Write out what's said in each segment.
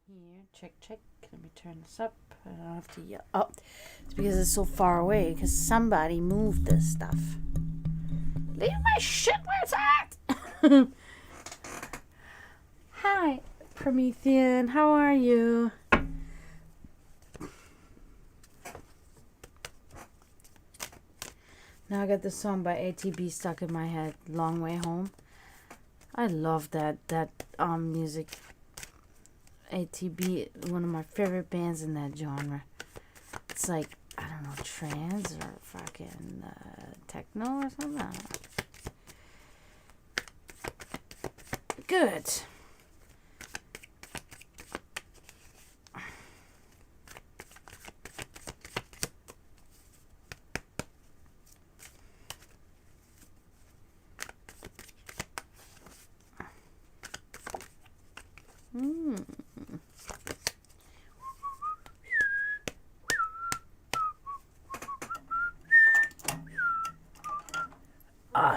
Here, check, check. Let me turn this up. I don't have to yell. Oh, it's because it's so far away. Because somebody moved this stuff. Leave my shit where it's at. Hi, Promethean. How are you? Now I got this song by ATB stuck in my head. Long Way Home. I love that music. ATB, one of my favorite bands in that genre. It's like, I don't know, trance or fucking techno or something. I don't know. Good.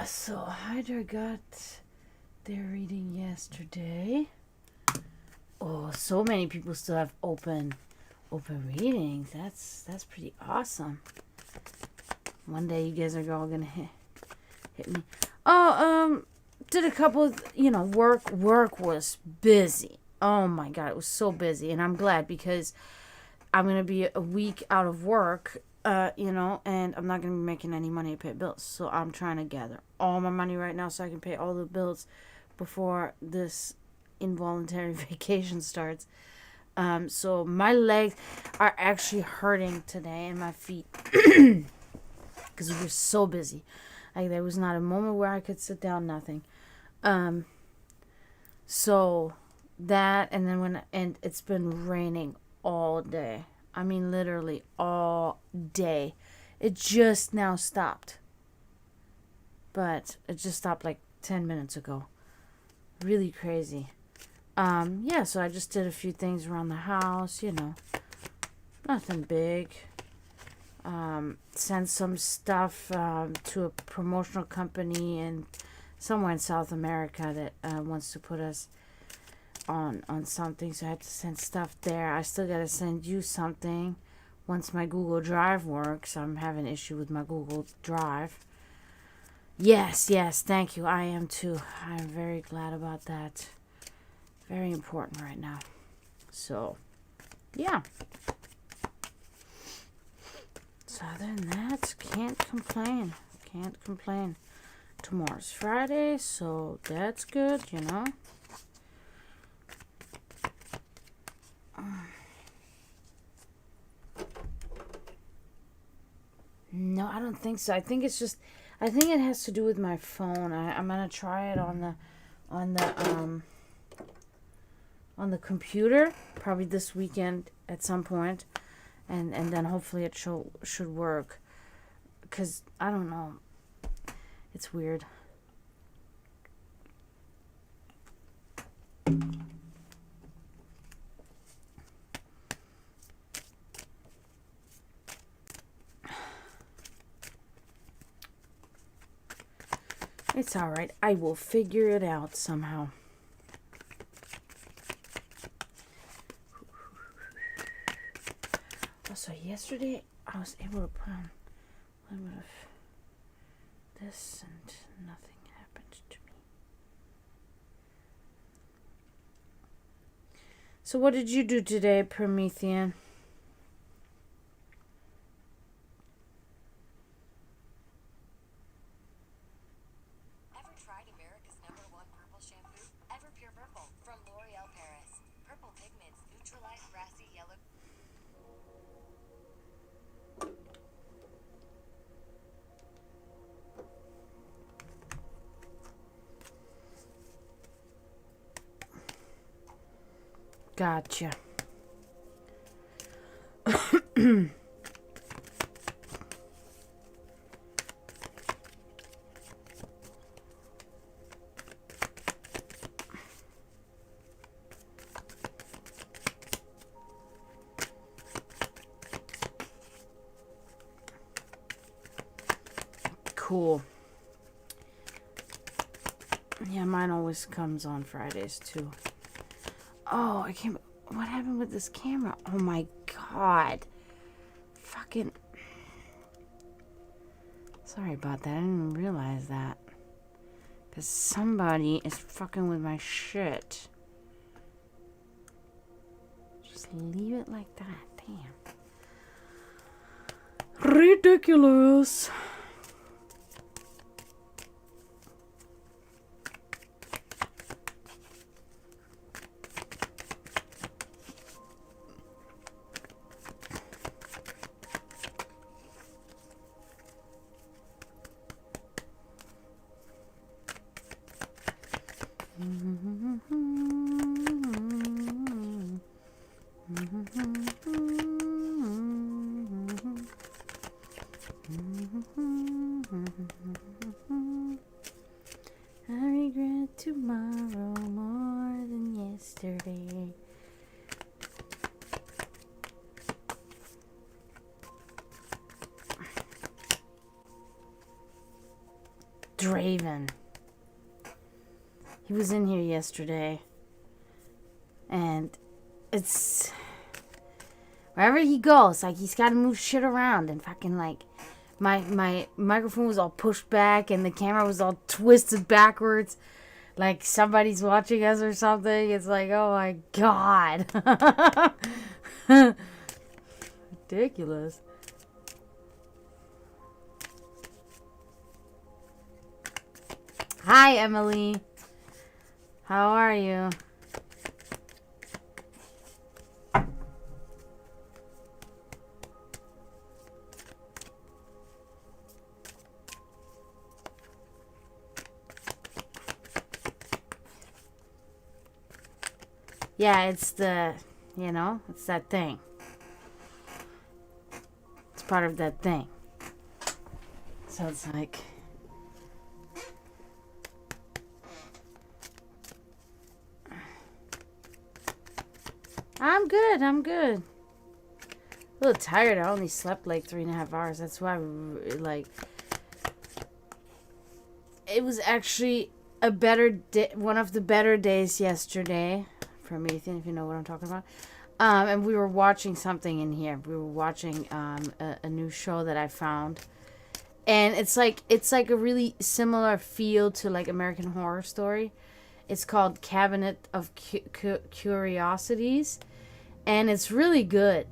So Hydra got their reading yesterday. Oh, so many people still have open readings. That's pretty awesome. One day you guys are all gonna hit me. Oh, did a couple of, work was busy. Oh my god, it was so busy, and I'm glad because I'm gonna be a week out of work. And I'm not going to be making any money to pay bills. So I'm trying to gather all my money right now so I can pay all the bills before this involuntary vacation starts. So my legs are actually hurting today and my feet because we were so busy. Like, there was not a moment where I could sit down, nothing. So that, and then and it's been raining all day. I mean, literally all day. It just now stopped. But it just stopped like 10 minutes ago. Really crazy. So I just did a few things around the house, Nothing big. Sent some stuff to a promotional company and somewhere in South America that wants to put us on something, so I had to send stuff there. I still gotta send you something once my Google Drive works. I'm having an issue with my Google Drive. Yes, thank you. I am too. I'm very glad about that. Very important right now. So, yeah. So other than that, can't complain. Tomorrow's Friday, so that's good, No, I don't think so. I think it has to do with my phone. I'm gonna try it on the computer probably this weekend at some point, and then hopefully it should work. Cause I don't know, it's weird. It's alright. I will figure it out somehow. Also, yesterday I was able to put on a little bit of this and nothing happened to me. So what did you do today, Promethean? Gotcha. Cool. Yeah, mine always comes on Fridays too. Oh, What happened with this camera? Oh my god. Fucking. Sorry about that. I didn't realize that. Because somebody is fucking with my shit. Just leave it like that. Damn. Ridiculous. I regret tomorrow more than yesterday. Draven. He was in here yesterday. And it's... wherever he goes, like, he's got to move shit around. And fucking, like, my microphone was all pushed back and the camera was all twisted backwards. Like somebody's watching us or something. It's like, oh my god. Ridiculous. Hi, Emily. How are you? Yeah, it's the, you know, it's that thing. It's part of that thing. So it's like... I'm good. A little tired. I only slept like 3.5 hours. That's why, like... It was actually a better day, one of the better days yesterday. For me, if you know what I'm talking about. And we were watching something in here. We were watching a new show that I found. And it's like a really similar feel to like American Horror Story. It's called Cabinet of Curiosities. And it's really good.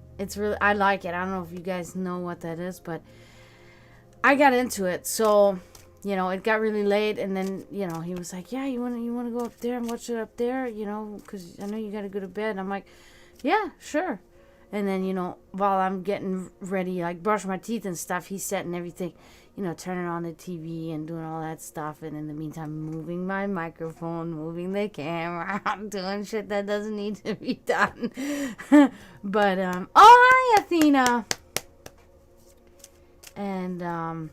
I like it. I don't know if you guys know what that is, but I got into it. So, you know, it got really late, and then, you know, he was like, yeah, you want to go up there and watch it up there, you know, because I know you got to go to bed. And I'm like, yeah, sure. And then, you know, while I'm getting ready, like brush my teeth and stuff, he's setting everything, you know, turning on the TV and doing all that stuff. And in the meantime, moving my microphone, moving the camera, I'm doing shit that doesn't need to be done. But, oh, hi, Athena. And,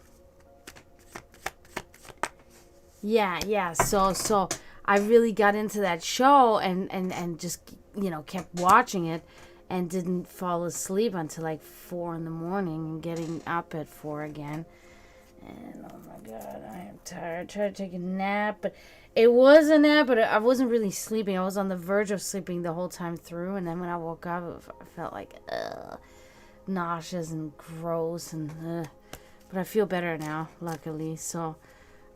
yeah. So I really got into that show and just, you know, kept watching it and didn't fall asleep until like 4 in the morning and getting up at 4 again. And oh my god, I am tired. I tried to take a nap, but it was a nap, but I wasn't really sleeping. I was on the verge of sleeping the whole time through, and then when I woke up, I felt like nauseous and gross and but I feel better now, luckily. So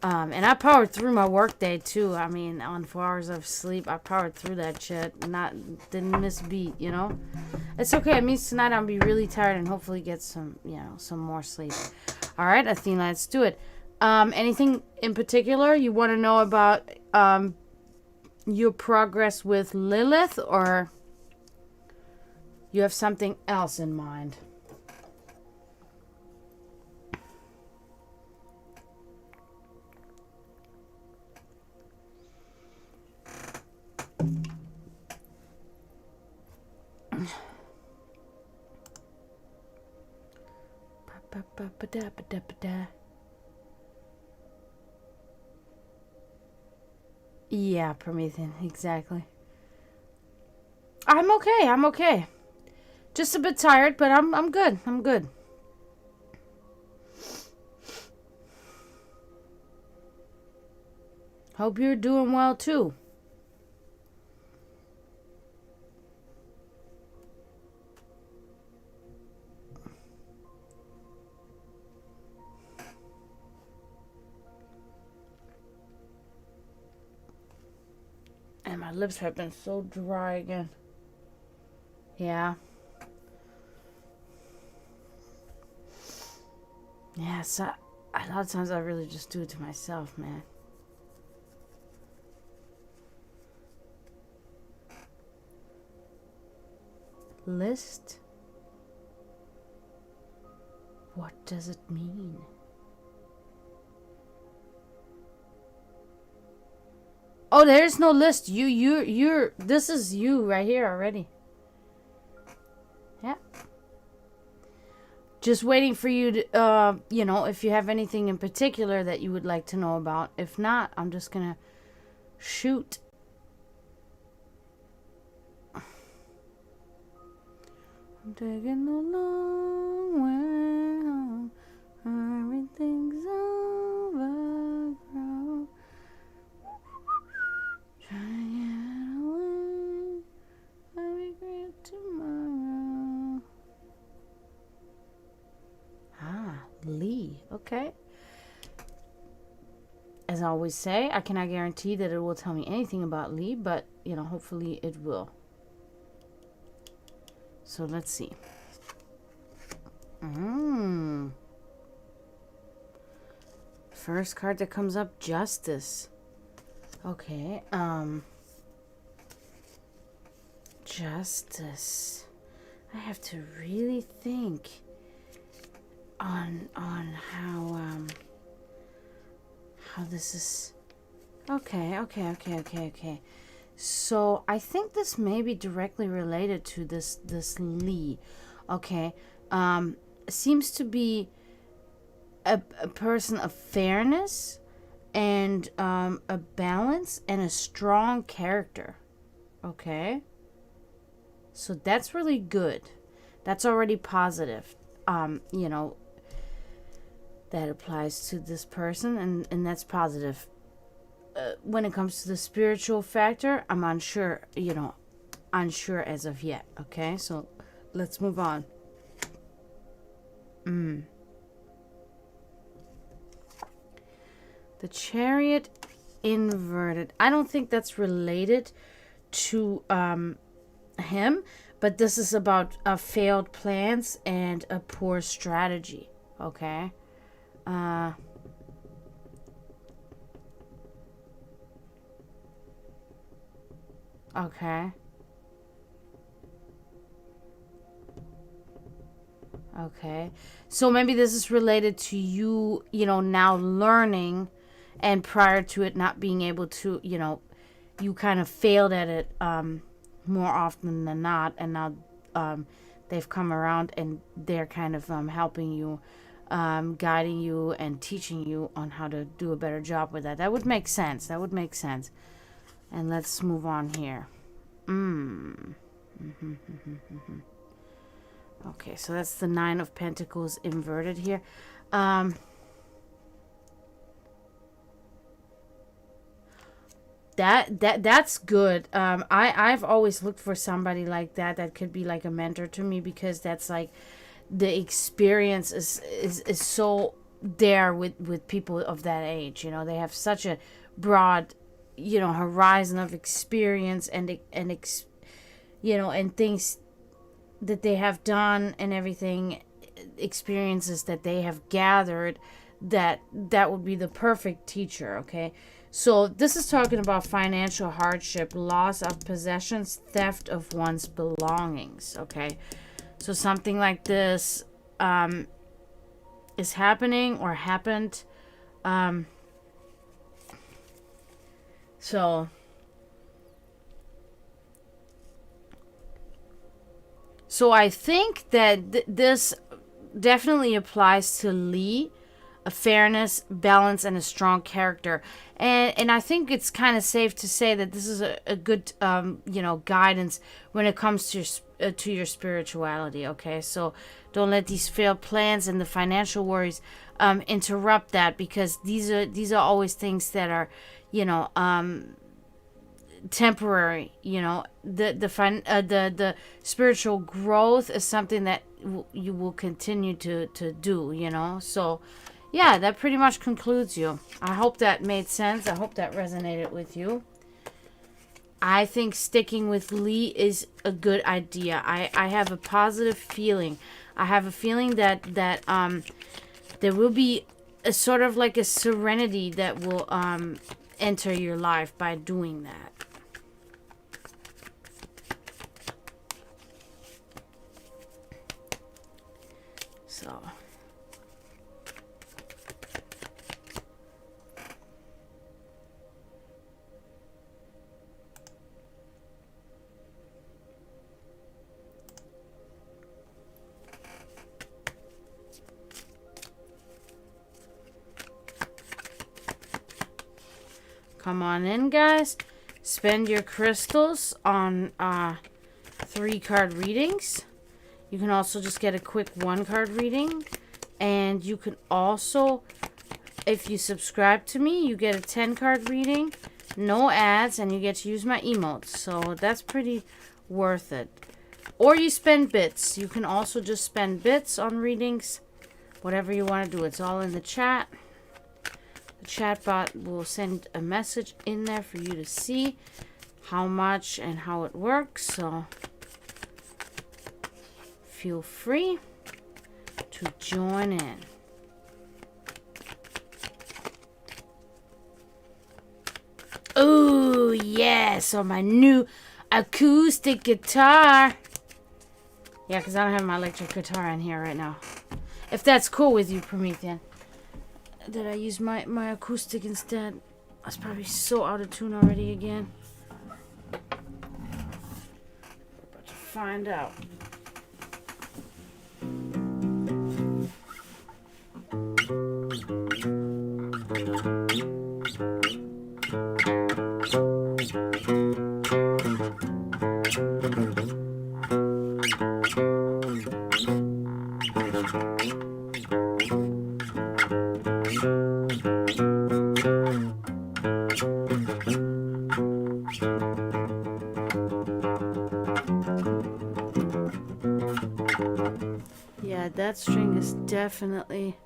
and I powered through my work day too. I mean, on 4 hours of sleep, I powered through that shit. Didn't miss a beat, you know. It's okay. It means tonight I'll be really tired and hopefully get some, you know, some more sleep. All right, Athena, let's do it. Anything in particular you want to know about your progress with Lilith, or you have something else in mind? Yeah, Promethean, exactly. I'm okay. Just a bit tired, but I'm good. Hope you're doing well too. Man, my lips have been so dry again. Yeah. Yeah, so a lot of times I really just do it to myself, man. List? What does it mean? Oh, there's no list. You're. This is you right here already. Yeah. Just waiting for you to, you know, if you have anything in particular that you would like to know about. If not, I'm just gonna shoot. I'm taking a long way home. Everything's overgrown. Trying to get away. I regret tomorrow. Ah, Lee. Okay. As I always say, I cannot guarantee that it will tell me anything about Lee, but, you know, hopefully it will. So let's see. First card that comes up, Justice. Okay, Justice. I have to really think on how this is. Okay. So I think this may be directly related to this Lee. Okay, seems to be a person of fairness and a balance and a strong character. Okay, so that's really good. That's already positive. You know, that applies to this person, and that's positive. When it comes to the spiritual factor, I'm unsure, you know, unsure as of yet. Okay, so let's move on. The Chariot inverted. I don't think that's related to him, but this is about failed plans and a poor strategy. Okay. Okay. Okay. So maybe this is related to you, you know, now learning, and prior to it not being able to, you know, you kind of failed at it more often than not, and now they've come around and they're kind of helping you, guiding you and teaching you on how to do a better job with that. That would make sense. That would make sense. And let's move on here. Okay, so that's the Nine of Pentacles inverted here. That's good. I've always looked for somebody like that could be like a mentor to me, because that's like the experience is so there with people of that age. You know, they have such a broad, you know, horizon of experience and you know, and things that they have done and everything, experiences that they have gathered, that would be the perfect teacher. Okay, so this is talking about financial hardship, loss of possessions, theft of one's belongings. Okay, so something like this is happening or happened. So I think that this definitely applies to Lee, a fairness, balance, and a strong character. And I think it's kind of safe to say that this is a good, you know, guidance when it comes to your spirituality. Okay, so don't let these failed plans and the financial worries interrupt that, because these are always things that are, you know, temporary. You know, the spiritual growth is something that you will continue to do. You know, so yeah, that pretty much concludes you. I hope that made sense. I hope that resonated with you. I think sticking with Lee is a good idea. I have a positive feeling. I have a feeling that there will be a sort of like a serenity that will enter your life by doing that. So come on in, guys. Spend your crystals on 3-card readings. You can also just get a quick 1-card reading. And you can also, if you subscribe to me, you get a 10-card reading. No ads, and you get to use my emotes. So that's pretty worth it. Or you spend bits. You can also just spend bits on readings. Whatever you want to do. It's all in the chat. The chat bot will send a message in there for you to see how much and how it works. So feel free to join in. Oh, yes, on my new acoustic guitar. Yeah, because I don't have my electric guitar in here right now. If that's cool with you, Promethean, that I use my acoustic instead. I was probably so out of tune already again. We're about to find out. Yeah, that string is definitely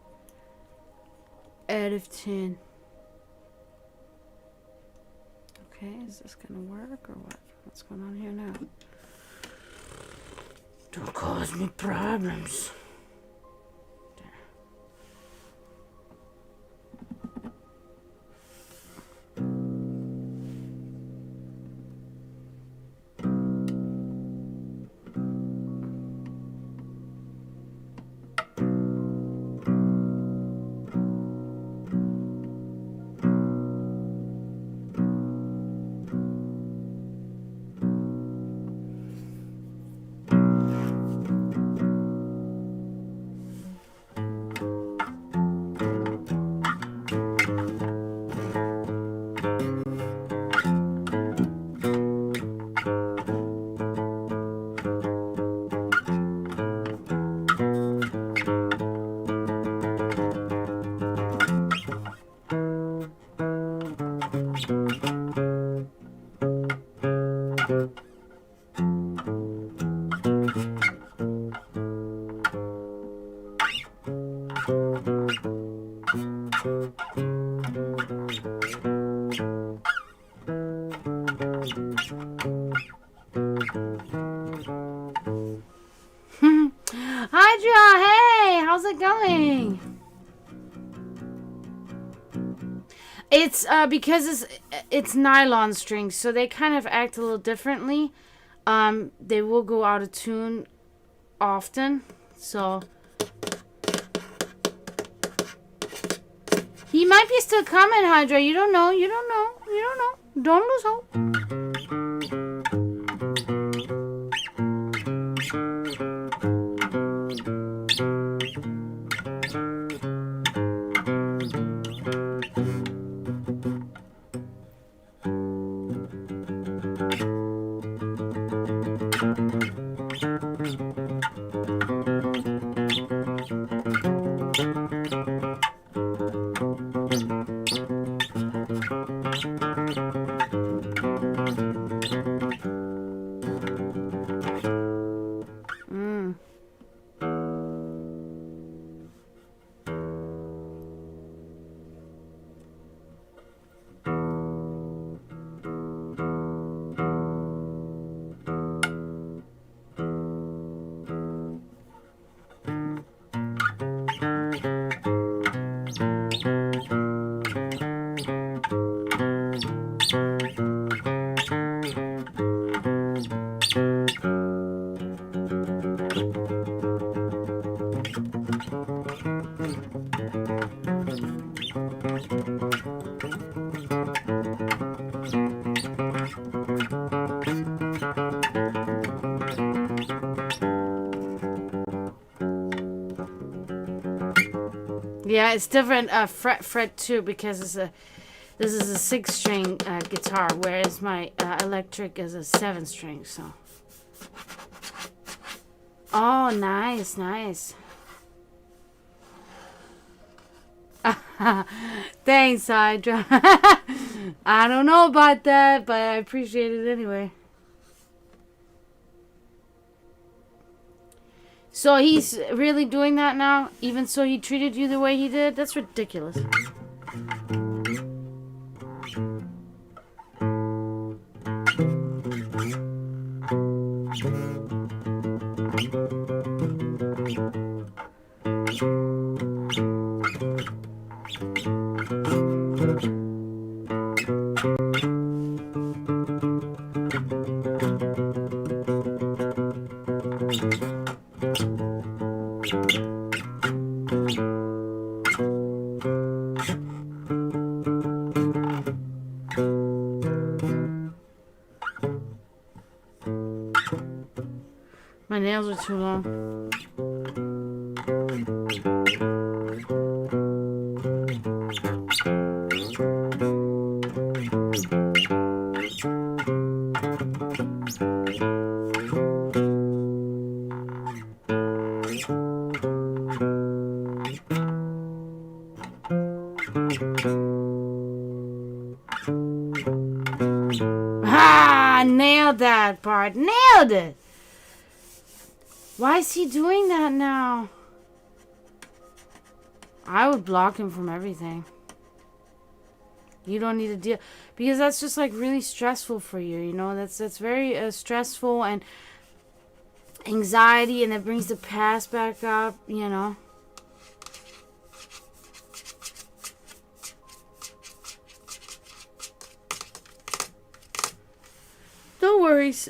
out of tune. Okay, is this gonna work or what? What's going on here now? Don't cause me problems. Hydra, hey, how's it going? It's because it's nylon strings, so they kind of act a little differently. They will go out of tune often, so he might be still coming, Hydra. You don't know. You don't know. You don't know. Don't lose hope. Yeah, it's different fret too, because this is a 6-string guitar, whereas my electric is a 7-string. So. Oh, nice, nice. Thanks, Hydra. I don't know about that, but I appreciate it anyway. So he's really doing that now? Even so he treated you the way he did? That's ridiculous. My nails are too long. Ah, nailed that part. Nailed it. Why is he doing that now? I would block him from everything. You don't need to deal, because that's just like really stressful for you, you know. That's very stressful and anxiety, and it brings the past back up, you know. No worries.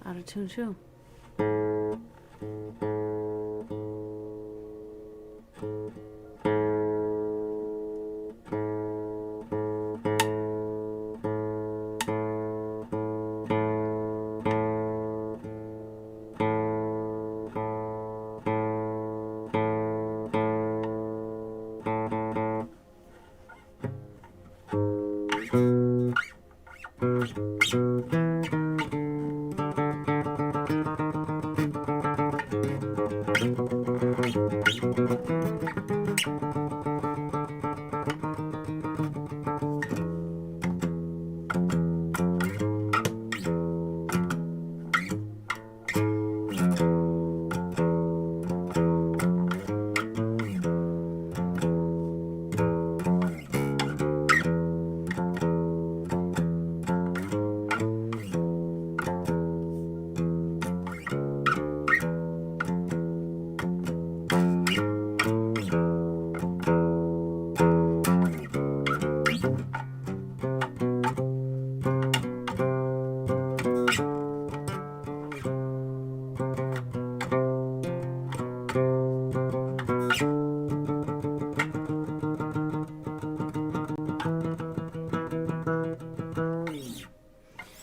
Out of tune too.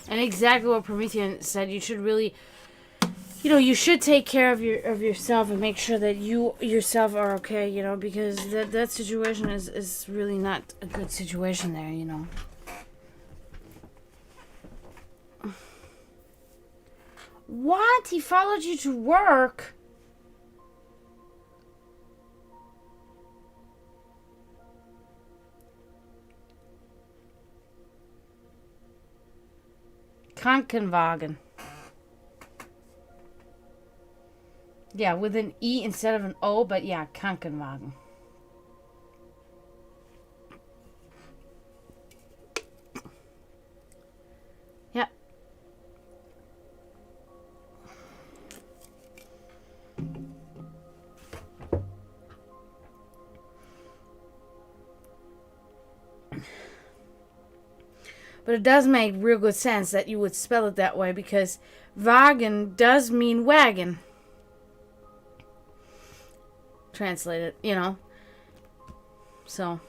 And exactly what Promethean said, you should really you know, you should take care of yourself and make sure that you yourself are okay, you know, because that situation is really not a good situation there, you know. What? He followed you to work? Krankenwagen. Yeah, with an E instead of an O, but yeah, Krankenwagen. Yep. But it does make real good sense that you would spell it that way, because Wagen does mean wagon. Translate it, you know. So.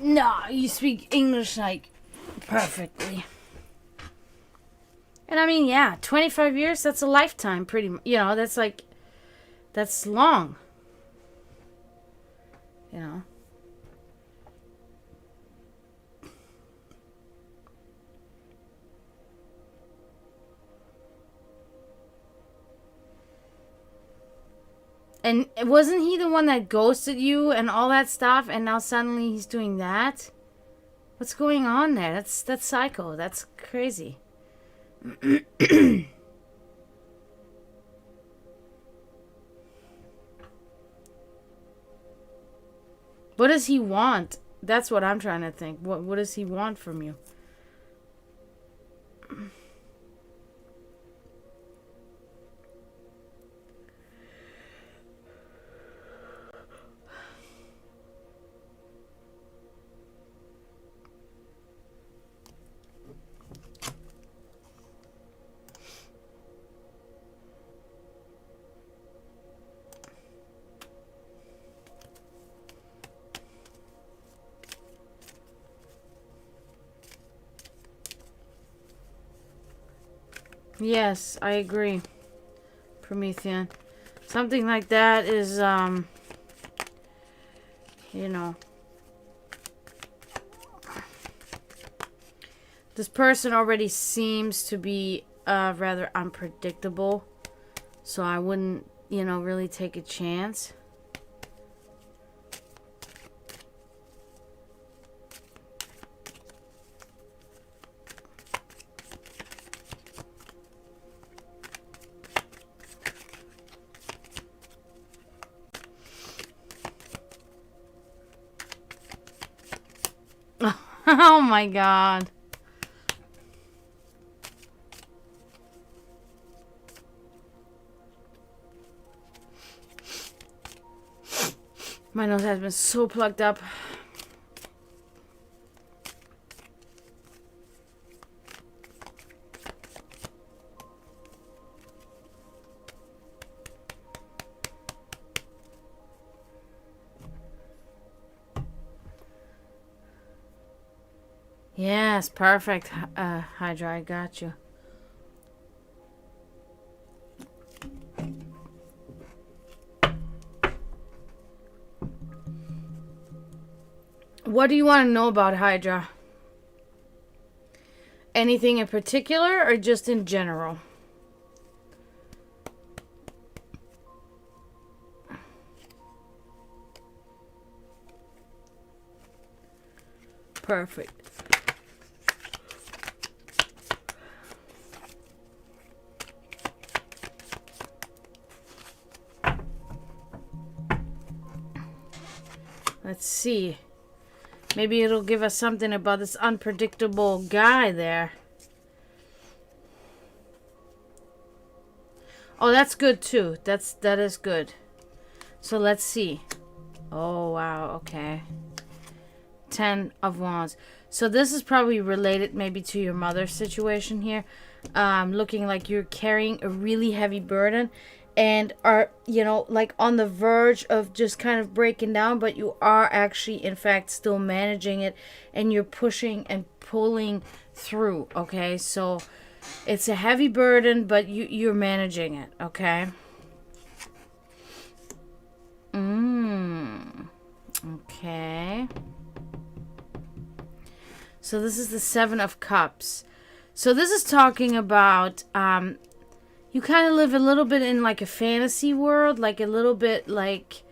No, you speak English like perfectly. And I mean, yeah, 25 years, that's a lifetime pretty much. You know, that's like, that's long. You know. And wasn't he the one that ghosted you and all that stuff, and now suddenly he's doing that? What's going on there? That's psycho. That's crazy. What does he want? That's what I'm trying to think. What does he want from you? Yes, I agree. Promethean. Something like that is, you know. This person already seems to be rather unpredictable. So I wouldn't, you know, really take a chance. Oh my god. My nose has been so plugged up. Yes, perfect, Hydra, I got you. What do you want to know about Hydra? Anything in particular or just in general? Perfect. Let's see. Maybe it'll give us something about this unpredictable guy there. Oh, that's good too. That is good. So let's see. Oh, wow. Okay. 10 of Wands. So this is probably related maybe to your mother's situation here. Looking like you're carrying a really heavy burden and are, you know, like on the verge of just kind of breaking down, but you are actually, in fact, still managing it, and you're pushing and pulling through, okay? So it's a heavy burden, but you're managing it, okay? Okay. So this is the Seven of Cups. So this is talking about you kind of live a little bit in like a fantasy world, like a little bit like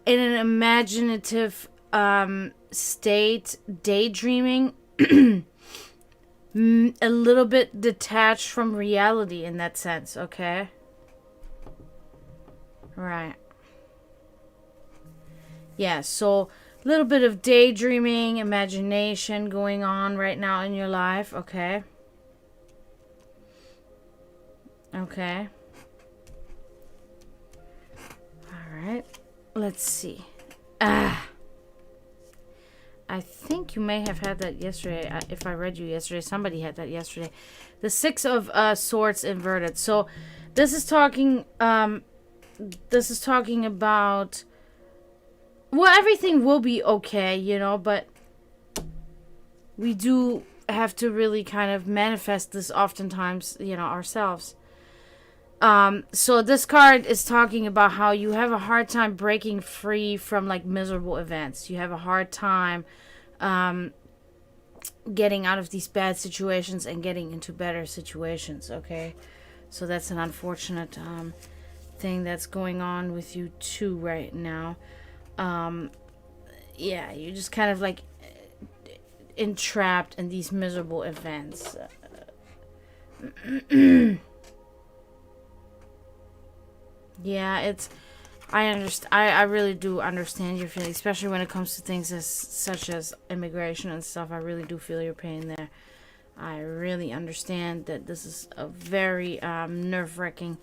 in an imaginative state, daydreaming, a little bit detached from reality in that sense, okay? Right. Yeah, so a little bit of daydreaming, imagination going on right now in your life, okay? Okay. Alright. Let's see. I think you may have had that yesterday. If I read you yesterday, somebody had that yesterday. The Six of Swords inverted. So this is talking about, well, everything will be okay, you know, but we do have to really kind of manifest this oftentimes, you know, ourselves. So this card is talking about how you have a hard time breaking free from like miserable events. You have a hard time getting out of these bad situations and getting into better situations, okay? So that's an unfortunate thing that's going on with you too right now. Yeah, you're just kind of like entrapped in these miserable events. Yeah, it's, I understand. I really do understand your feelings, especially when it comes to things such as immigration and stuff. I really do feel your pain there. I really understand that this is a very nerve-wracking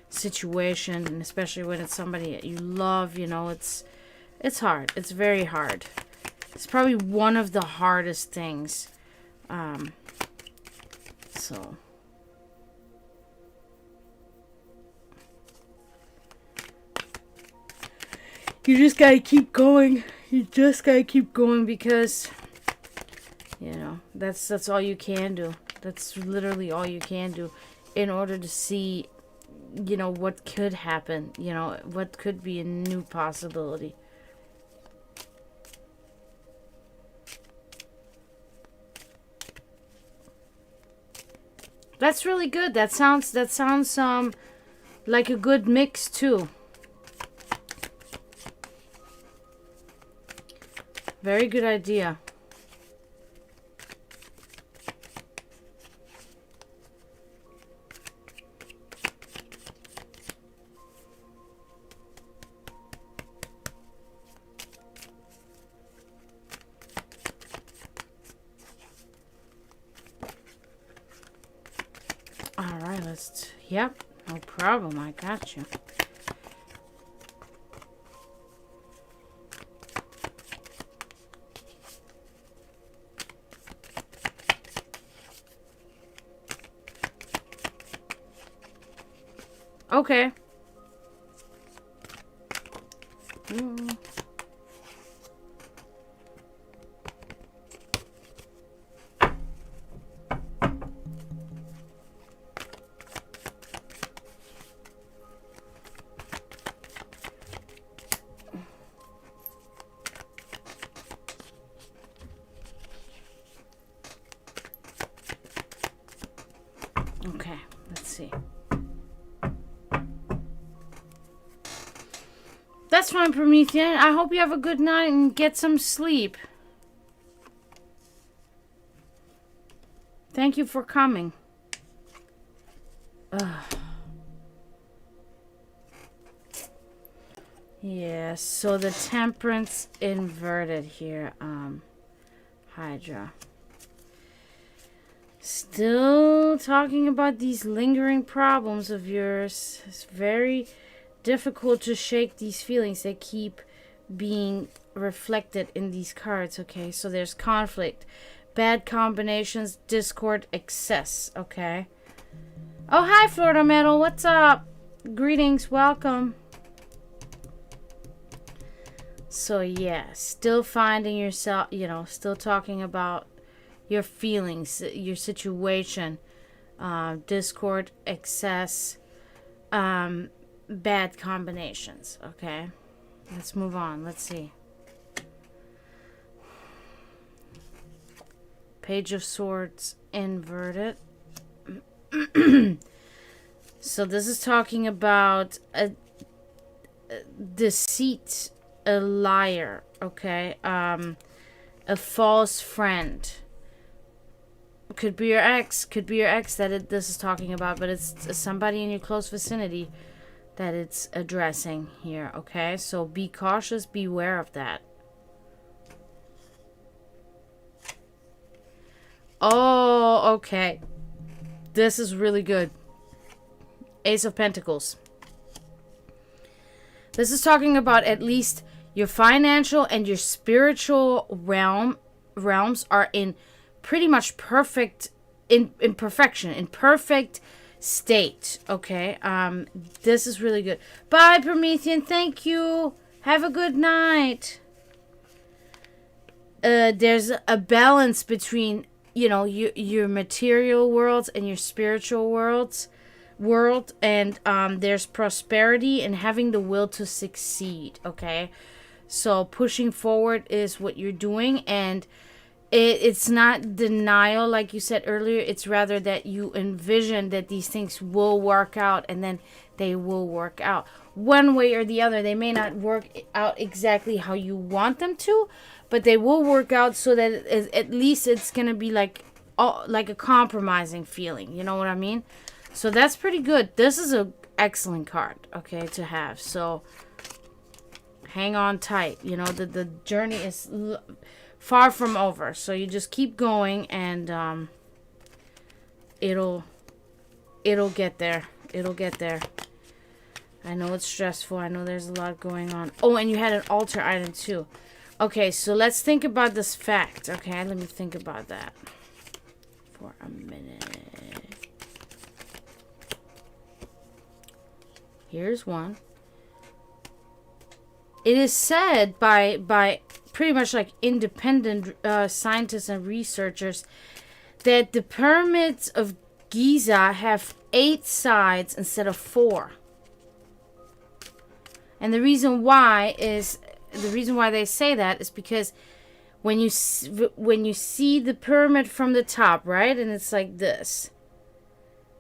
situation, and especially when it's somebody that you love. You know, it's hard. It's very hard. It's probably one of the hardest things. So. You just gotta keep going. You just gotta keep going because, you know, that's all you can do. That's literally all you can do in order to see, you know, what could happen. You know, what could be a new possibility. That's really good. That sounds like a good mix too. Very good idea. All right, yep, no problem. I got you. Okay. Okay, let's see. That's fine, Promethean. I hope you have a good night and get some sleep. Thank you for coming. Ugh. Yeah, so the Temperance inverted here, Hydra. Still talking about these lingering problems of yours. It's very difficult to shake these feelings. They keep being reflected in these cards. Okay, so there's conflict, bad combinations, discord, excess. Okay. Oh, hi, Florida Metal. What's up? Greetings. Welcome. So, yeah, still finding yourself, you know, still talking about your feelings, your situation, discord, excess, bad combinations. Okay. Let's move on. Let's see. Page of Swords inverted. So this is talking about a deceit, a liar, okay? A false friend. Could be your ex, that this is talking about, but it's somebody in your close vicinity that it's addressing here, okay? So be cautious, beware of that. Oh, okay. This is really good. Ace of Pentacles. This is talking about at least your financial and your spiritual realms are in pretty much perfect, in perfection, in perfect state. Okay. This is really good. Bye, Promethean. Thank you. Have a good night. There's a balance between, you know, your material worlds and your spiritual world, and there's prosperity and having the will to succeed. Okay, so pushing forward is what you're doing, and it's not denial like you said earlier. It's rather that you envision that these things will work out, and then they will work out one way or the other. They may not work out exactly how you want them to, but they will work out so that at least it's gonna be like a compromising feeling. You know what I mean? So that's pretty good. This is an excellent card, okay, to have. So hang on tight. You know, the journey is far from over. So you just keep going, and it'll get there. It'll get there. I know it's stressful. I know there's a lot going on. Oh, and you had an altar item too. Okay, so let's think about this fact. Okay, let me think about that for a minute. Here's one. It is said by pretty much like independent scientists and researchers that the pyramids of Giza have 8 sides instead of 4. And the reason why they say that is because when you see the pyramid from the top, right, and it's like this,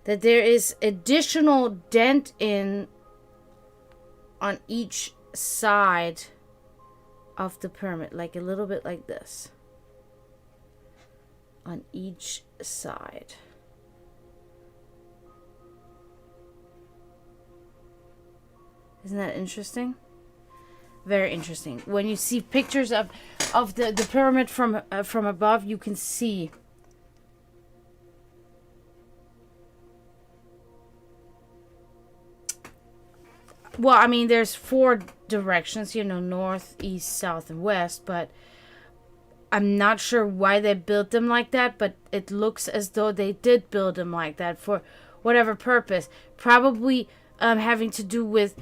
that there is additional dent in on each side of the pyramid, like a little bit like this on each side. Isn't that interesting? Very interesting. When you see pictures of the pyramid from above, you can see well, I mean, there's 4 directions, you know, north, east, south, and west, but I'm not sure why they built them like that, but it looks as though they did build them like that for whatever purpose. Probably having to do with,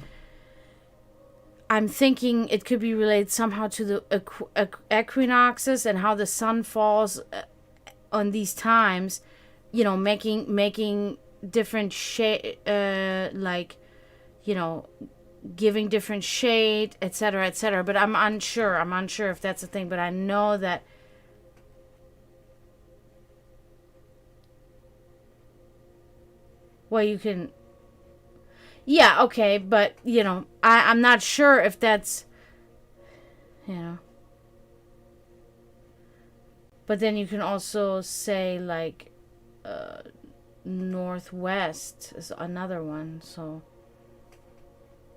I'm thinking it could be related somehow to the equinoxes and how the sun falls on these times, you know, making different shade, like, you know, giving different shade, etc., etc. But I'm unsure if that's a thing, but I know that well, you can, yeah, okay, but you know, I'm not sure if that's, you know, but then you can also say like northwest is another one, so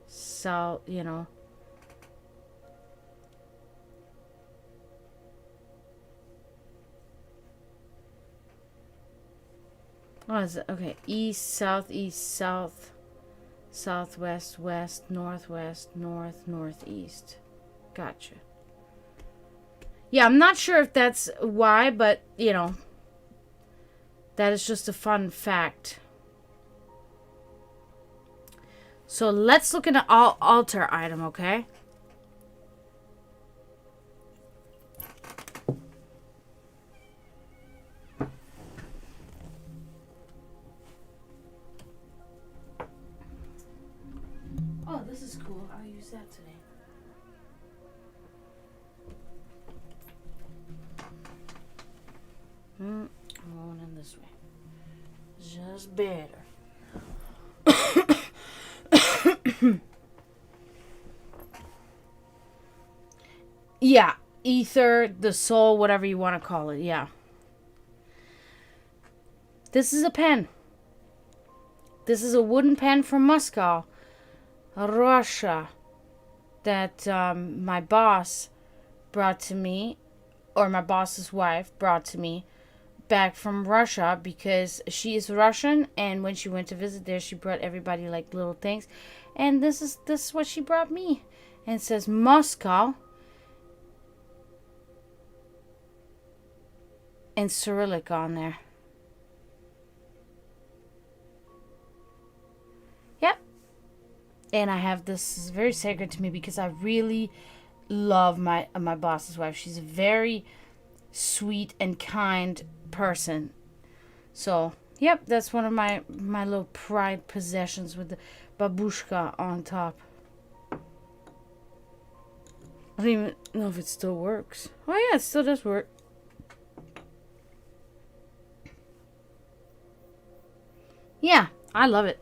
south, you know. Oh, is it? Okay. East, southeast, south, southwest, west, northwest, north, northeast. Gotcha. Yeah, I'm not sure if that's why, but, you know, that is just a fun fact. So let's look at an altar item, okay? Oh, this is cool. I'll use that today. I'm going in this way. Just better. Yeah, ether, the soul, whatever you want to call it. Yeah. This is a pen. This is a wooden pen from Moscow, Russia, that my boss brought to me, or my boss's wife brought to me back from Russia, because she is Russian, and when she went to visit there, she brought everybody like little things, and this is what she brought me, and it says Moscow and Cyrillic on there. Yep. And I have this is very sacred to me because I really love my boss's wife. She's a very sweet and kind person. So, yep, that's one of my little pride possessions with the babushka on top. I don't even know if it still works. Oh yeah, it still does work. Yeah, I love it.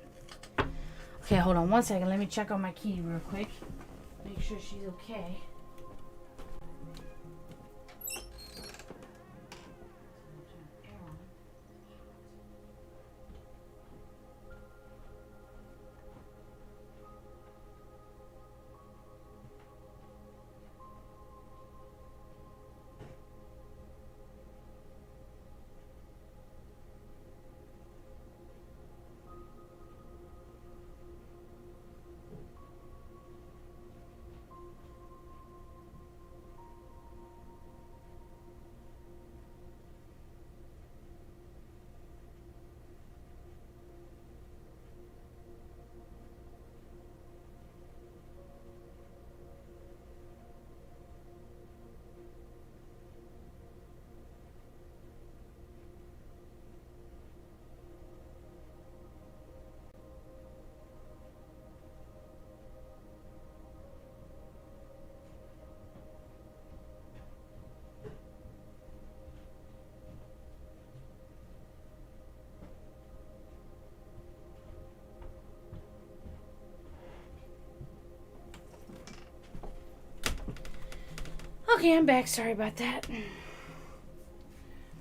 Okay, hold on one second. Let me check on my kitty real quick. Make sure she's okay. Okay, I'm back. Sorry about that.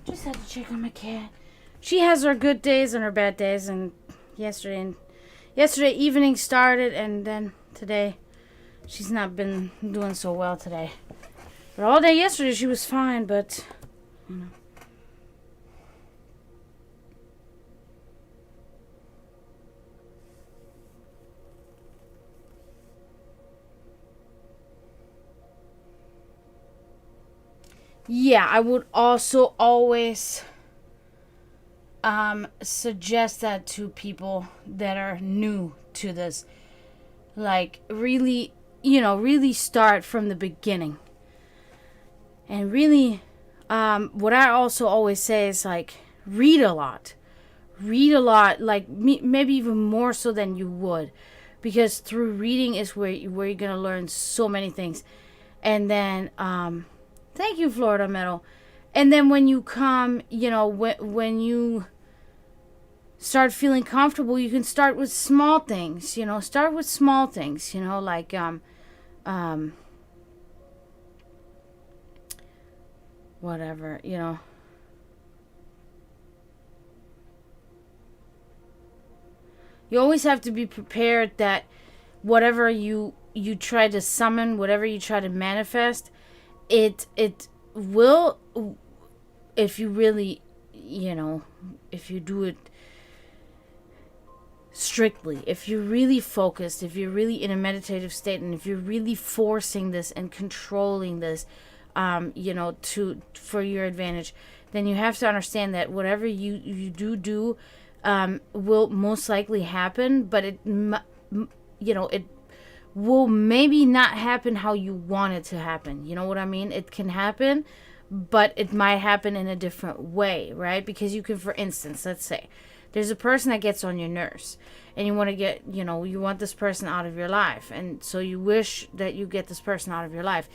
Just had to check on my cat. She has her good days and her bad days, and yesterday evening started, and then today she's not been doing so well today. But all day yesterday she was fine, but you know. Yeah, I would also always suggest that to people that are new to this. Like, really, really start from the beginning. And really, what I also always say is, like, read a lot. Read a lot, like, maybe even more so than you would. Because through reading is where you're going to learn so many things. And then, thank you, Florida Metal. And then when you come, when you start feeling comfortable, you can start with small things, start with small things, like, whatever, You always have to be prepared that whatever you try to summon, whatever you try to manifest, it will, if you really, if you do it strictly, if you're really focused, if you're really in a meditative state, and if you're really forcing this and controlling this, for your advantage, then you have to understand that whatever you do will most likely happen, but it will maybe not happen how you want it to happen. You know what I mean? It can happen, but it might happen in a different way, right? Because you can, for instance, let's say there's a person that gets on your nerves, and you want to get, you want this person out of your life, and so you wish that you get this person out of your life,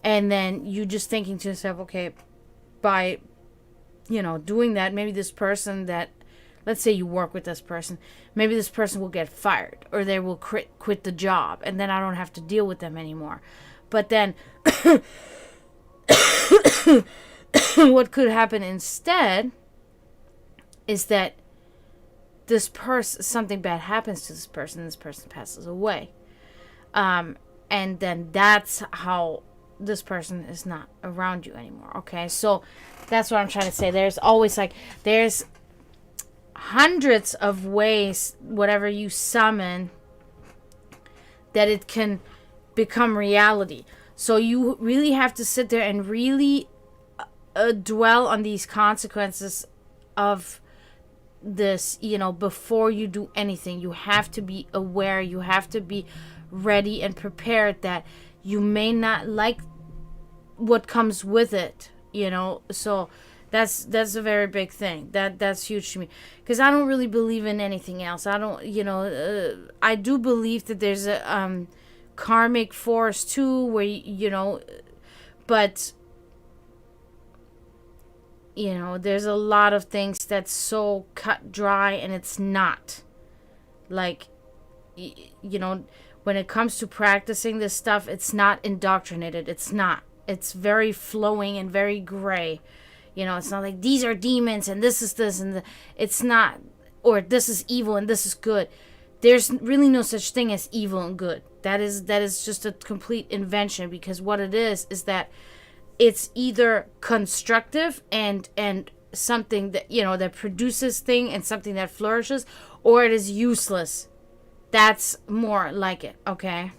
and then you just thinking to yourself, okay, by doing that, maybe this person that, let's say you work with this person, maybe this person will get fired, or they will quit the job, and then I don't have to deal with them anymore. But then what could happen instead is that something bad happens to this person passes away. And then that's how this person is not around you anymore. Okay, so that's what I'm trying to say. There's always there's hundreds of ways, whatever you summon, that it can become reality. So you really have to sit there and really dwell on these consequences of this, before you do anything. You have to be aware, you have to be ready and prepared that you may not like what comes with it, so that's a very big thing. That's huge to me, because I don't really believe in anything else. I don't, I do believe that there's a karmic force too, where but there's a lot of things that's so cut dry, and it's not like, when it comes to practicing this stuff, it's not indoctrinated. It's very flowing and very gray. It's not like these are demons and this is this and it's not, or this is evil and this is good. There's really no such thing as evil and good. That is just a complete invention, because what it is that it's either constructive and something that that produces thing and something that flourishes, or it is useless. That's more like it, okay?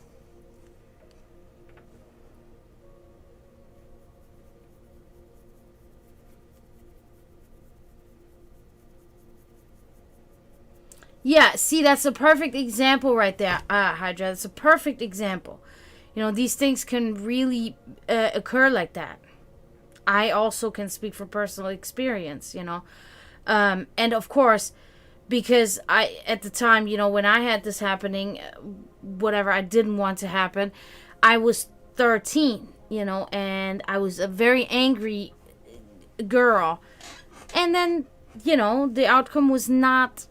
Yeah, see, that's a perfect example right there, Hydra. That's a perfect example. These things can really occur like that. I also can speak from personal experience, and of course, because I, at the time, when I had this happening, whatever I didn't want to happen, I was 13, and I was a very angry girl, and then, the outcome was not,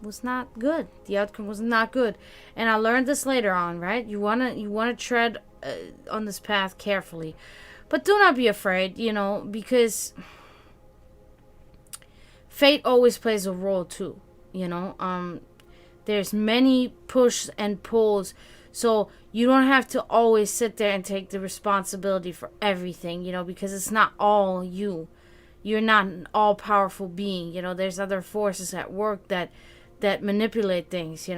was not good. The outcome was not good, and I learned this later on, right? You wanna tread on this path carefully, but do not be afraid, because fate always plays a role too, there's many push and pulls, so you don't have to always sit there and take the responsibility for everything, because it's not all you. You're not an all-powerful being, there's other forces at work that manipulate things,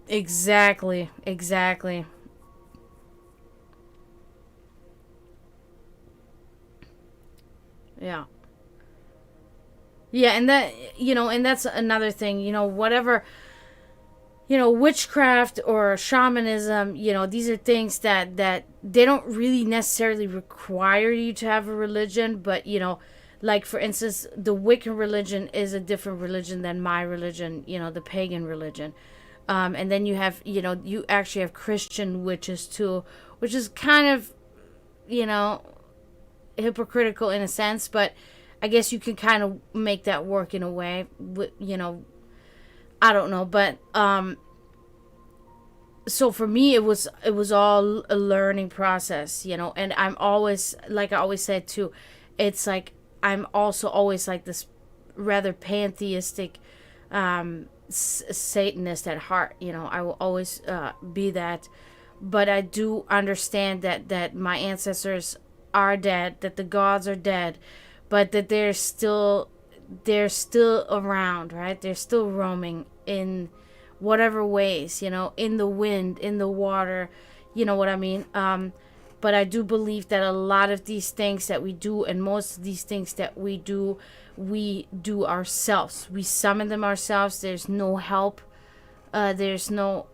Exactly. Yeah. Yeah, and that's another thing, whatever, witchcraft or shamanism, these are things that they don't really necessarily require you to have a religion, but, like, for instance, the Wiccan religion is a different religion than my religion, the pagan religion. And then you have, you actually have Christian witches too, which is kind of, hypocritical in a sense, but I guess you can kind of make that work in a way. I don't know, but so for me it was all a learning process, and I'm always, like I always said too, it's like I'm also always like this rather pantheistic Satanist at heart. I will always be that, but I do understand that my ancestors are dead, that the gods are dead, but that they're still around, right? They're still roaming in whatever ways, in the wind, in the water, You know what I mean? But I do believe that a lot of these things that we do, and most of these things that we do ourselves. We summon them ourselves. There's no help. There's no,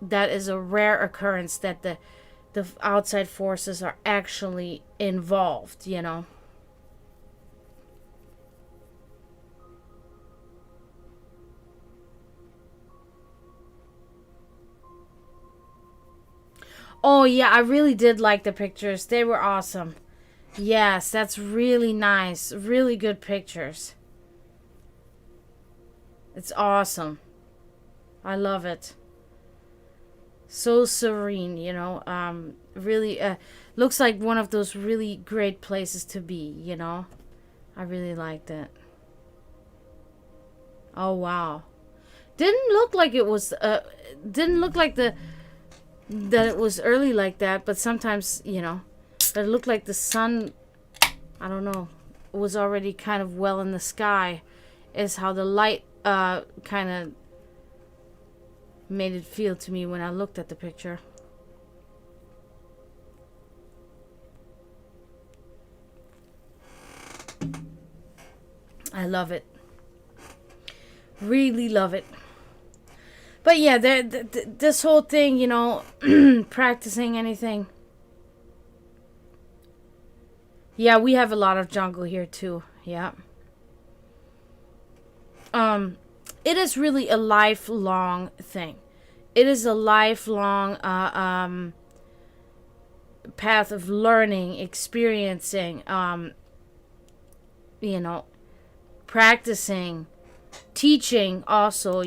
that is a rare occurrence that the outside forces are actually involved, Oh, yeah, I really did like the pictures. They were awesome. Yes, that's really nice. Really good pictures. It's awesome. I love it. So serene, really looks like one of those really great places to be. I really liked it. Oh, wow. Didn't look like it was didn't look like that it was early like that, but sometimes, it looked like the sun, I don't know, was already kind of well in the sky, is how the light kind of made it feel to me when I looked at the picture. I love it. Really love it. But yeah, this whole thing, practicing anything. Yeah, we have a lot of jungle here too. Yeah. It is really a lifelong thing. It is a lifelong path of learning, experiencing, practicing, teaching also,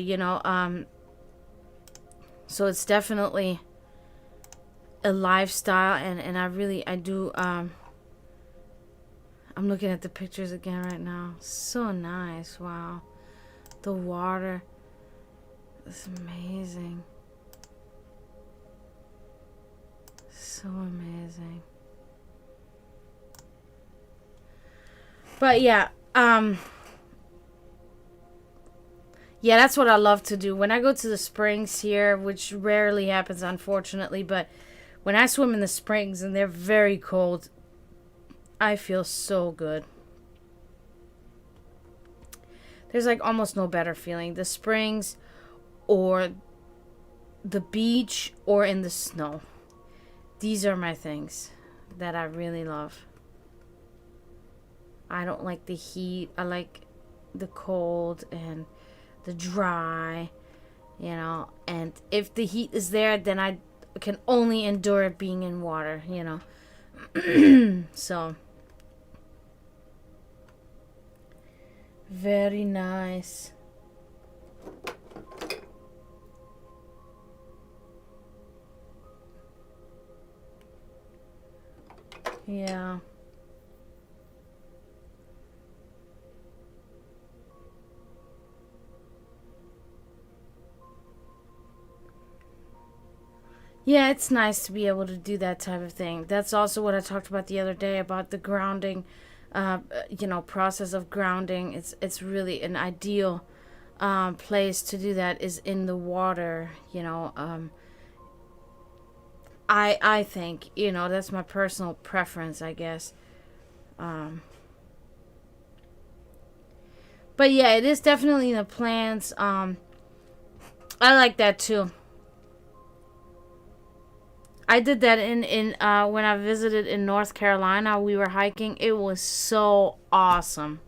so it's definitely a lifestyle, and I do, I'm looking at the pictures again right now. So nice. Wow. The water is amazing. So amazing. But yeah, yeah, that's what I love to do. When I go to the springs here, which rarely happens, unfortunately, but when I swim in the springs and they're very cold, I feel so good. There's like almost no better feeling. The springs or the beach or in the snow. These are my things that I really love. I don't like the heat. I like the cold and the dry, and if the heat is there, then I can only endure it being in water, So very nice. Yeah. Yeah, it's nice to be able to do that type of thing. That's also what I talked about the other day about the grounding, process of grounding. It's really an ideal place to do that is in the water. I think that's my personal preference, I guess. But yeah, it is definitely in the plans. I like that too. I did that in when I visited in North Carolina. We were hiking. It was so awesome.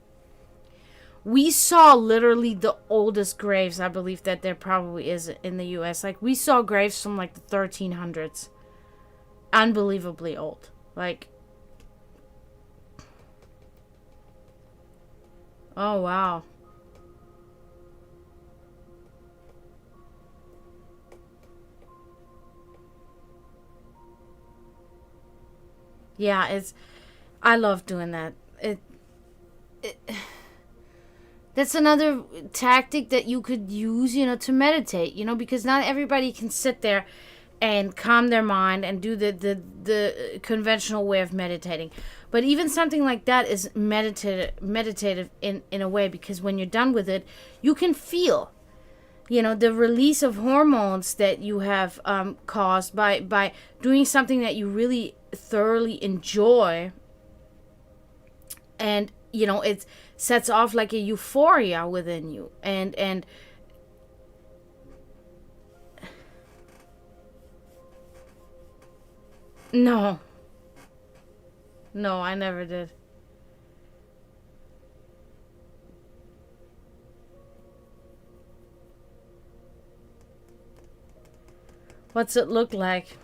We saw literally the oldest graves, I believe, that there probably is in the U.S. Like, we saw graves from, like, the 1300s. Unbelievably old. Like, oh, wow. Yeah, I love doing that. It that's another tactic that you could use, to meditate, because not everybody can sit there and calm their mind and do the conventional way of meditating. But even something like that is meditative in a way, because when you're done with it, you can feel. You know, the release of hormones that you have caused by doing something that you really thoroughly enjoy. And, you know, it sets off like a euphoria within you. And no. No, I never did. What's it look like?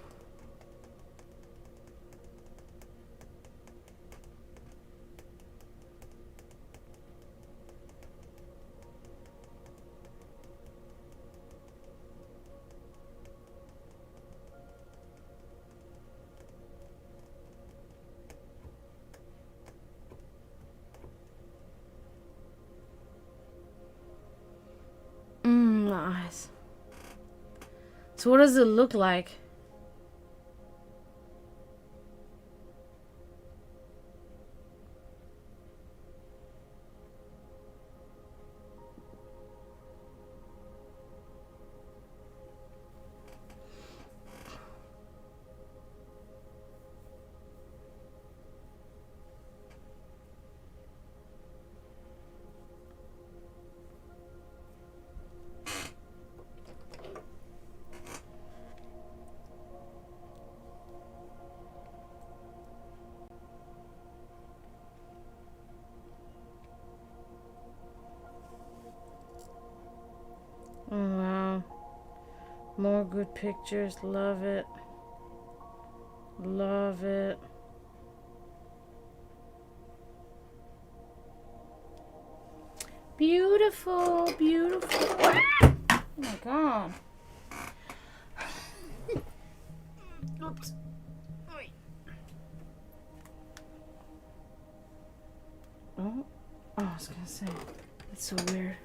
Eyes. So what does it look like? Oh, wow. More good pictures. Love it. Love it. Beautiful. Beautiful. Oh my god. Oops. Oh, I was gonna say, that's so weird.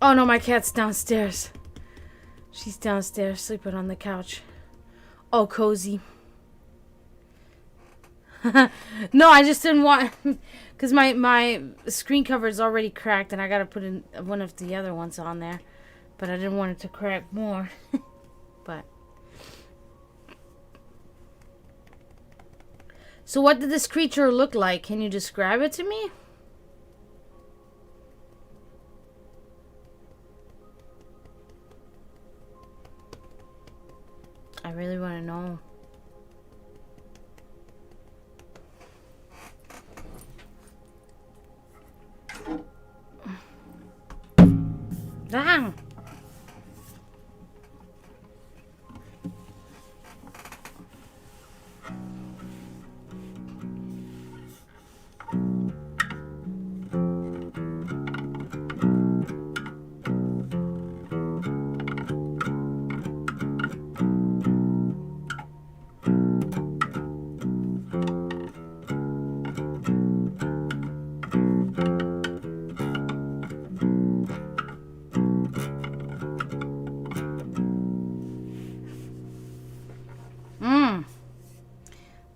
Oh no, my cat's downstairs. She's downstairs sleeping on the couch. Oh, cozy. No, I just didn't want, because my screen cover is already cracked and I gotta put in one of the other ones on there, but I didn't want it to crack more. But so what did this creature look like? Can you describe it to me? I really want to know. Dang.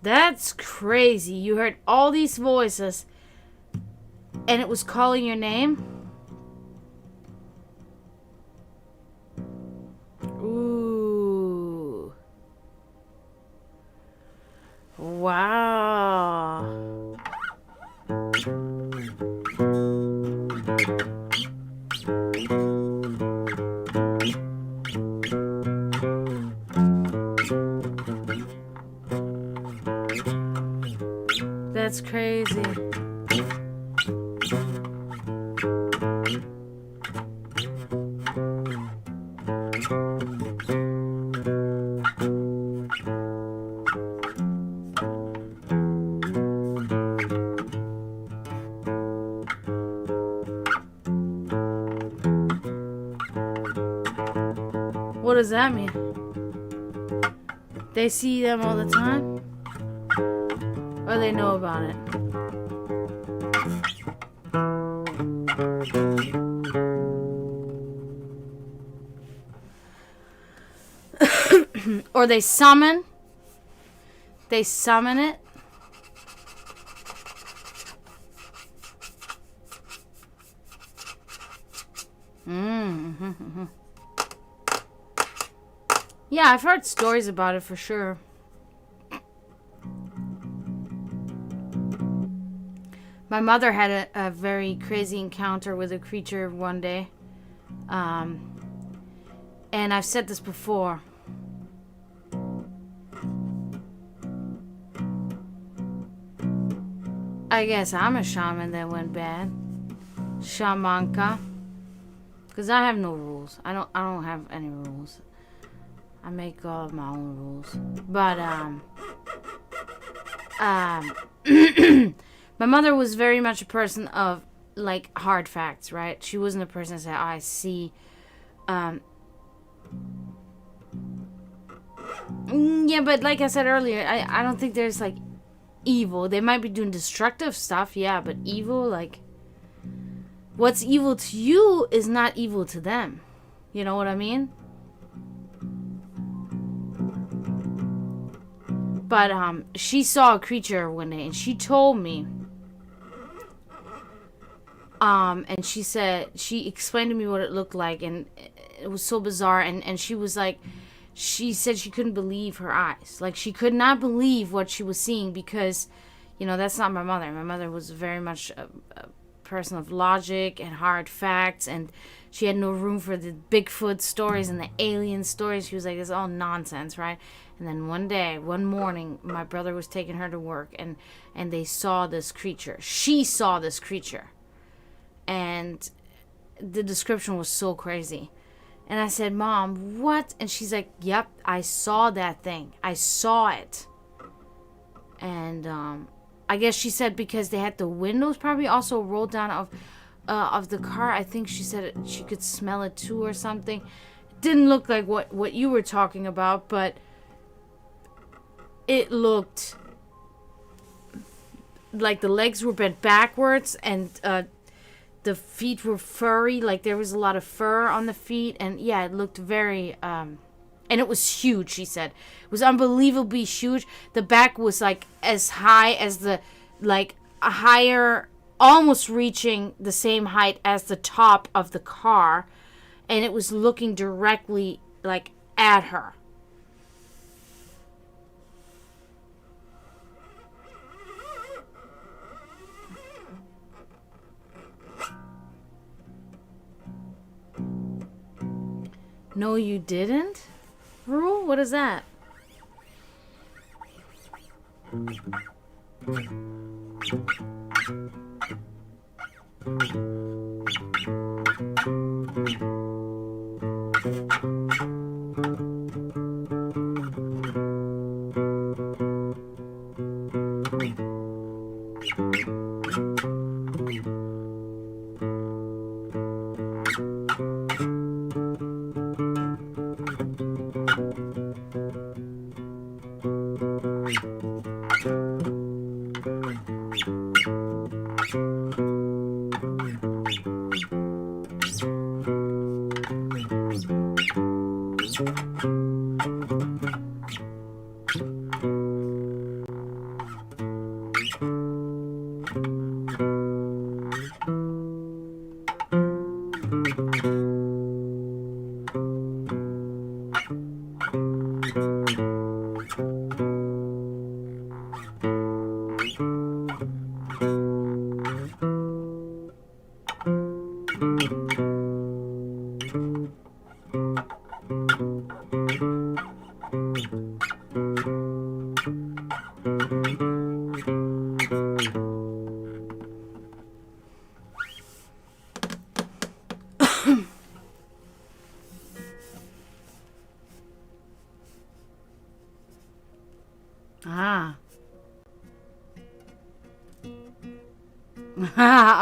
That's crazy. You heard all these voices and it was calling your name? Ooh. Wow. That's crazy. What does that mean? They see them all the time? Or they know about it? Or they summon. They summon it. Mm-hmm. Yeah, I've heard stories about it for sure. My mother had a very crazy encounter with a creature one day. And I've said this before. I guess I'm a shaman that went bad. Shamanka. Because I have no rules. I don't have any rules. I make all of my own rules. But my mother was very much a person of like hard facts, right? She wasn't a person that said, oh, I see yeah, but like I said earlier, I don't think there's like evil. They might be doing destructive stuff, yeah, but evil, like what's evil to you is not evil to them. You know what I mean? But she saw a creature one day and she told me and she said, she explained to me what it looked like, and it was so bizarre, and she was like, she said she couldn't believe her eyes. Like, she could not believe what she was seeing because, you know, that's not my mother. My mother was very much a person of logic and hard facts, and she had no room for the Bigfoot stories and the alien stories. She was like, it's all nonsense, right? And then one morning, my brother was taking her to work, and they saw this creature. She saw this creature. And the description was so crazy. And I said, Mom, what? And she's like, yep, I saw that thing. I saw it. And I guess she said because they had the windows probably also rolled down of the car. I think she said she could smell it too or something. It didn't look like what you were talking about, but it looked like the legs were bent backwards and the feet were furry, like there was a lot of fur on the feet, and yeah, it looked very and it was huge. She said it was unbelievably huge. The back was like as high as the, like a higher, almost reaching the same height as the top of the car, and it was looking directly like at her. No, you didn't? Rule? What is that?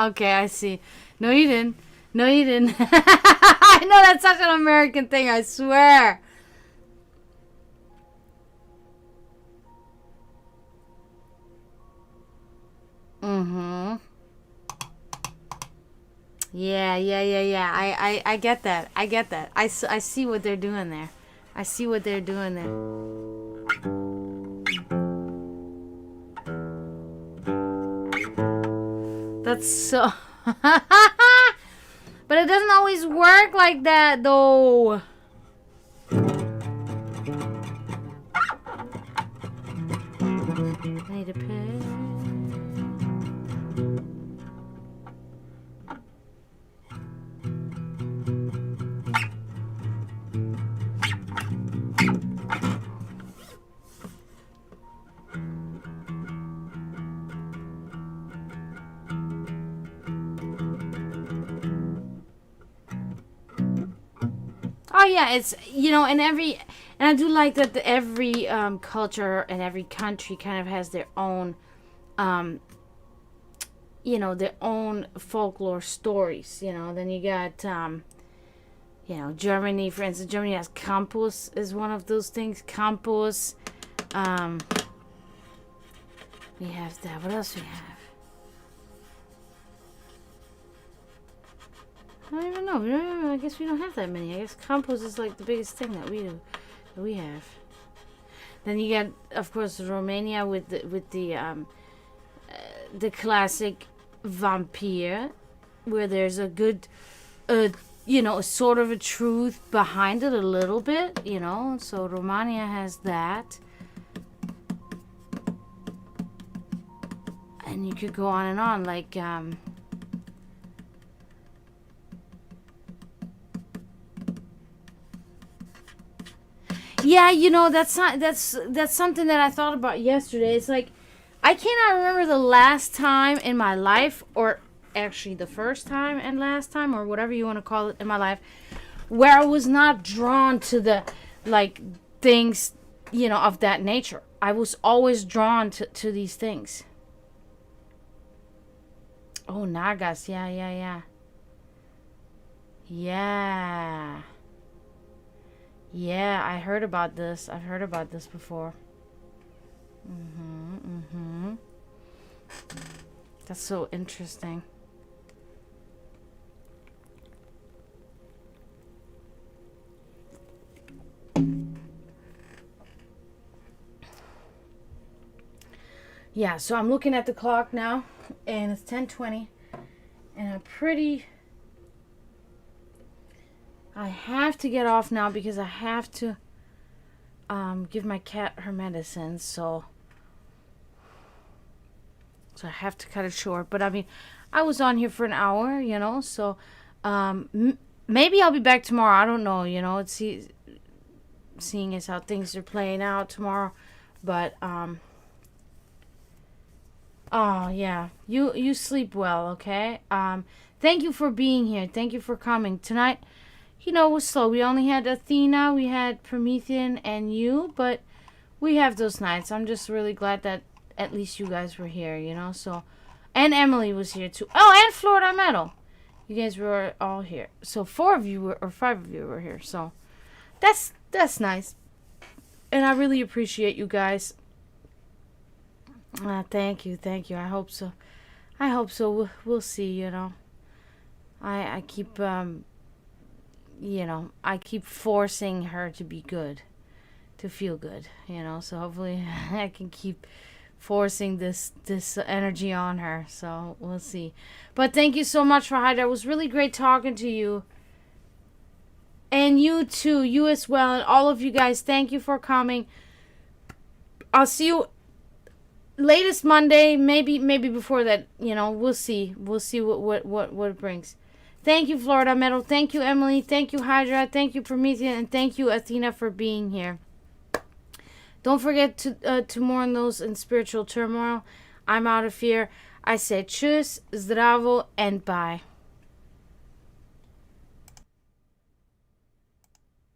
Okay, I see. No, you didn't. No, you didn't. I know that's such an American thing, I swear. Mm-hmm. Yeah. I get that. I see what they're doing there. I see what they're doing there. That's so... But it doesn't always work like that, though. I need a pay. Oh yeah, it's, you know, and I do like that every culture and every country kind of has their own, you know, their own folklore stories. You know, then you got, you know, Germany, for instance. Germany has Campus is one of those things. Campus. We have that. What else we have? I don't even know. I guess we don't have that many. I guess Campus is like the biggest thing that we do, that we have. Then you got, of course, Romania with the classic vampire, where there's a good, you know, sort of a truth behind it a little bit, you know. So Romania has that. And you could go on and on, like, yeah, you know, that's something that I thought about yesterday. It's like, I cannot remember the last time in my life, or actually the first time and last time, or whatever you want to call it, in my life, where I was not drawn to the, like, things, you know, of that nature. I was always drawn to these things. Oh, Nagas. Yeah. Yeah, I heard about this. I've heard about this before. That's so interesting. Yeah, so I'm looking at the clock now, and it's 10:20, and I have to get off now because I have to give my cat her medicine, so I have to cut it short. But I mean, I was on here for an hour, you know, so maybe I'll be back tomorrow. I don't know, you know, it's seeing as how things are playing out tomorrow. But oh yeah, you sleep well, okay? Thank you for being here. Thank you for coming tonight. You know, it was slow. We only had Athena, we had Promethean, and you, but we have those nights. I'm just really glad that at least you guys were here, you know. So, and Emily was here too. Oh, and Florida Metal. You guys were all here. So 4 of you were, or 5 of you were here. So that's nice, and I really appreciate you guys. Thank you. I hope so. We'll see. You know, I keep you know, I keep forcing her to be good, to feel good, you know, so hopefully I can keep forcing this energy on her, so we'll see. But thank you so much for Hydra. It was really great talking to you, and you too, you as well, and all of you guys, thank you for coming. I'll see you latest Monday, maybe before that, you know, we'll see what it brings. Thank you, Florida Metal. Thank you, Emily. Thank you, Hydra. Thank you, Promethean. And thank you, Athena, for being here. Don't forget to mourn those in spiritual turmoil. I'm out of here. I say tschüss, zdravo, and bye.